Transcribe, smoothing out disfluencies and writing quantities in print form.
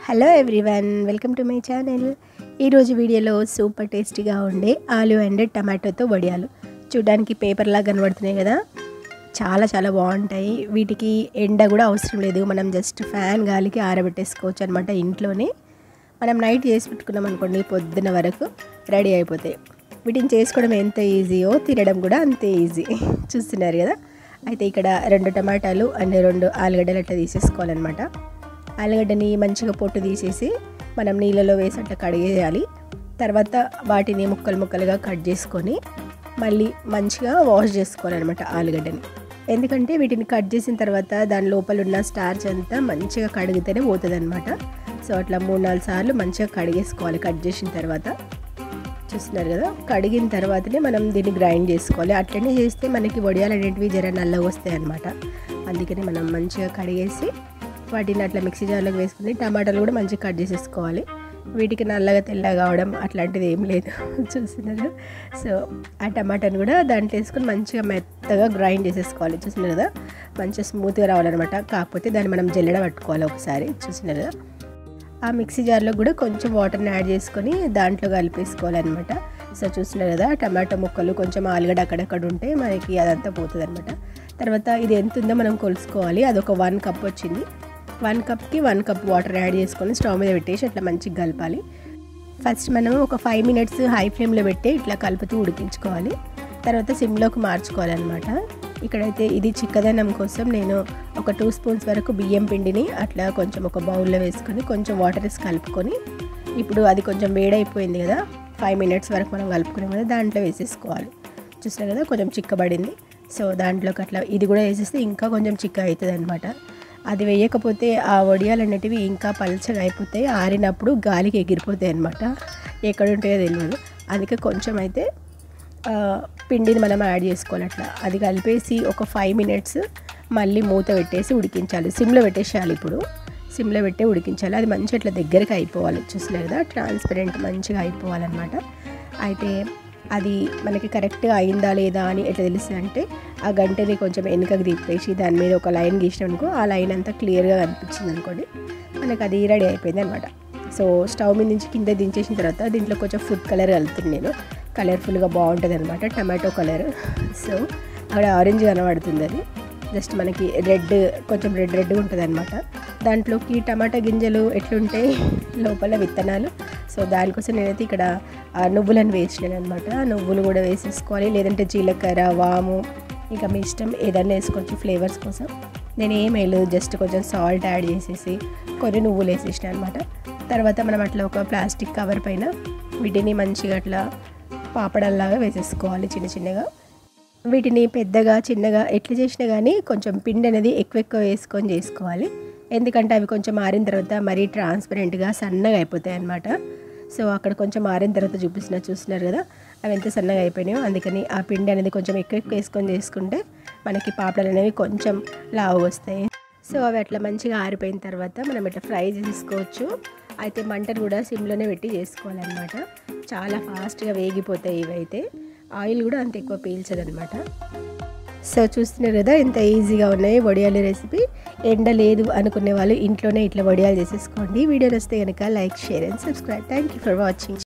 Hello everyone, welcome to my channel. ఈరోజు వీడియోలో super టేస్టీగా ఉండే ఆలు అండ్ టమాటోతో వడియాలు చూడడానికి పేపర్లా కనబడుతున్నాయి కదా. చాలా చాలా బాగుంటాయి. వీటికి ఎండ కూడా అవసరం లేదు, మనం జస్ట్ ఫ్యాన్ గాలికి ఆరబెట్టేసుకోవచ్చు అనమాట. ఇంట్లోనే మనం నైట్ చేసి పెట్టుకున్నాం అనుకోండి, పొద్దున్న వరకు రెడీ అయిపోతాయి. వీటిని చేసుకోవడం ఎంత ఈజీయో తినడం కూడా అంతే ఈజీ. చూస్తున్నారు కదా. అయితే ఇక్కడ 2 టమాటాలు అండ్ 2 ఆలుగడ్డలు అట్లా తీసేసుకోవాలన్నమాట. ఆలుగడ్డని మంచిగా పొట్టు తీసేసి మనం నీళ్ళలో వేసి అట్లా కడిగేయాలి. తర్వాత వాటిని ముక్కలు ముక్కలుగా కట్ చేసుకొని మళ్ళీ మంచిగా వాష్ చేసుకోవాలన్నమాట ఆలుగడ్డని. ఎందుకంటే వీటిని కట్ చేసిన తర్వాత దాని లోపల ఉన్న స్టార్చ్ అంతా మంచిగా కడిగితేనే పోతుంది అనమాట. సో అట్లా 3-4 సార్లు మంచిగా కడిగేసుకోవాలి కట్ చేసిన తర్వాత. చూస్తున్నారు కదా. కడిగిన తర్వాతనే మనం దీన్ని గ్రైండ్ చేసుకోవాలి. అట్లనే చేస్తే మనకి వడియాలు అనేటివి జర నల్లగా వస్తాయి అన్నమాట. అందుకని మనం మంచిగా కడిగేసి వాటిని అట్లా మిక్సీ జార్లోకి వేసుకుని టమాటాలు కూడా మంచిగా కట్ చేసేసుకోవాలి. వీటికి నల్లగా తెల్లగా కావడం అట్లాంటిది ఏం లేదు. చూస్తున్నారు. సో ఆ టమాటాను కూడా దాంట్లో వేసుకొని మంచిగా మెత్తగా గ్రైండ్ చేసేసుకోవాలి. చూస్తున్నారు కదా. మంచిగా స్మూత్గా రావాలన్నమాట. కాకపోతే దాన్ని మనం జల్లెడ పట్టుకోవాలి ఒకసారి. చూస్తున్నారు కదా. ఆ మిక్సీ జార్లో కూడా కొంచెం వాటర్ని యాడ్ చేసుకొని దాంట్లో కలిపేసుకోవాలన్నమాట. సో చూస్తున్నారు కదా. టమాటో ముక్కలు కొంచెం ఆలుగడ్డ అక్కడక్కడ ఉంటే మనకి అదంతా పోతుంది అనమాట. తర్వాత ఇది ఎంత ఉందో మనం కొలుసుకోవాలి. అదొక 1 కప్ వచ్చింది. 1 కప్కి 1 కప్ వాటర్ యాడ్ చేసుకొని స్టవ్ మీద పెట్టేసి అట్లా మంచిగా కలపాలి. ఫస్ట్ మనం ఒక 5 మినిట్స్ హై ఫ్లేమ్లో పెట్టి ఇట్లా కలుపుతూ ఉడికించుకోవాలి. తర్వాత సిమ్లోకి మార్చుకోవాలన్నమాట. ఇక్కడైతే ఇది చిక్కదనం కోసం నేను ఒక 2 స్పూన్స్ వరకు బియ్యం పిండిని అట్లా కొంచెం ఒక బౌల్లో వేసుకొని కొంచెం వాటర్ వేసి కలుపుకొని, ఇప్పుడు అది కొంచెం వేడైపోయింది కదా, 5 మినిట్స్ వరకు మనం కలుపుకున్నాం కదా, దాంట్లో వేసేసుకోవాలి. చూసారు కదా కొంచెం చిక్కబడింది. సో దాంట్లోకి అట్లా ఇది కూడా వేసేస్తే ఇంకా కొంచెం చిక్క అవుతుంది అనమాట. అది వేయకపోతే ఆ వడియాలు అనేటివి ఇంకా పల్చగా అయిపోతాయి. ఆరినప్పుడు గాలికి ఎగిరిపోతాయి అనమాట. ఎక్కడ ఉంటాయో తెలియదు. అందుకే కొంచెం అయితే పిండిని మనం యాడ్ చేసుకోవాలి. అట్లా అది కలిపేసి ఒక 5 మినిట్స్ మళ్ళీ మూత పెట్టేసి ఉడికించాలి. సిమ్లో పెట్టేసేయాలి. ఇప్పుడు సిమ్లో పెట్టి ఉడికించాలి. అది మంచిగా ఇట్లా దగ్గరికి అయిపోవాలి. చూసలేదు కదా, ట్రాన్స్పరెంట్ మంచిగా అయిపోవాలన్నమాట. అయితే అది మనకి కరెక్ట్గా అయిందా లేదా అని ఎట్లా తెలుస్తుంది అంటే, ఆ గంటని కొంచెం వెనుకకు తిప్పేసి దాని మీద ఒక లైన్ గీసినాం అనుకో, ఆ లైన్ అంతా క్లియర్గా కనిపించింది అనుకోండి, మనకి అది రెడీ అయిపోయింది అనమాట. సో స్టవ్ మీద నుంచి కింద దించేసిన తర్వాత దీంట్లో కొంచెం ఫుడ్ కలర్ కలుపుతుంది నేను. కలర్ఫుల్గా బాగుంటుంది అనమాట, టమాటో కలర్. సో అక్కడ ఆరెంజ్ కనబడుతుంది. అది జస్ట్ మనకి రెడ్, కొంచెం రెడ్గా ఉంటుంది అనమాట. దాంట్లోకి టమాటా గింజలు ఎట్లుంటాయి లోపల విత్తనాలు. సో దానికోసం నేనైతే ఇక్కడ నువ్వులను వేసినాను అనమాట. నువ్వులు కూడా వేసేసుకోవాలి, లేదంటే జీలకర్ర, వాము, ఇంకా మీ ఇష్టం ఏదైనా వేసుకోవచ్చు ఫ్లేవర్స్ కోసం. నేను ఏం వేయలేదు, జస్ట్ కొంచెం సాల్ట్ యాడ్ చేసేసి కొన్ని నువ్వులు వేసేసిన అనమాట. తర్వాత మనం అట్లా ఒక ప్లాస్టిక్ కవర్ పైన వీటిని మంచిగా అట్లా పాపడల్లాగా వేసేసుకోవాలి చిన్న చిన్నగా. వీటిని పెద్దగా చిన్నగా ఎట్లా చేసినా కానీ కొంచెం పిండి అనేది ఎక్కువ వేసుకొని చేసుకోవాలి. ఎందుకంటే అవి కొంచెం ఆరిన తర్వాత మరీ ట్రాన్స్పరెంట్గా సన్నగా అయిపోతాయి అన్నమాట. సో అక్కడ కొంచెం ఆరిన తర్వాత చూస్తున్నారు కదా, అవి ఎంత సన్నగా అయిపోయినాయో. అందుకని ఆ పిండి అనేది కొంచెం ఎక్కువ వేసుకొని చేసుకుంటే మనకి పాపడలు అనేవి కొంచెం లావు వస్తాయి. సో అవి అట్లా మంచిగా ఆరిపోయిన తర్వాత మనం ఇట్లా ఫ్రై చేసుకోవచ్చు. అయితే మంటను కూడా సిమ్లోనే పెట్టి చేసుకోవాలన్నమాట. చాలా ఫాస్ట్గా వేగిపోతాయి ఇవైతే. ఆయిల్ కూడా అంత ఎక్కువ పీల్చదనమాట. సో చూస్తున్నారు కదా ఎంత ఈజీగా ఉన్నాయి వడియాలు రెసిపీ. ఎండ లేదు అనుకునే వాళ్ళు ఇంట్లోనే ఇట్లా వడియాలు చేసేసుకోండి. వీడియో నచ్చితే కనుక like, share and subscribe. Thank you for watching.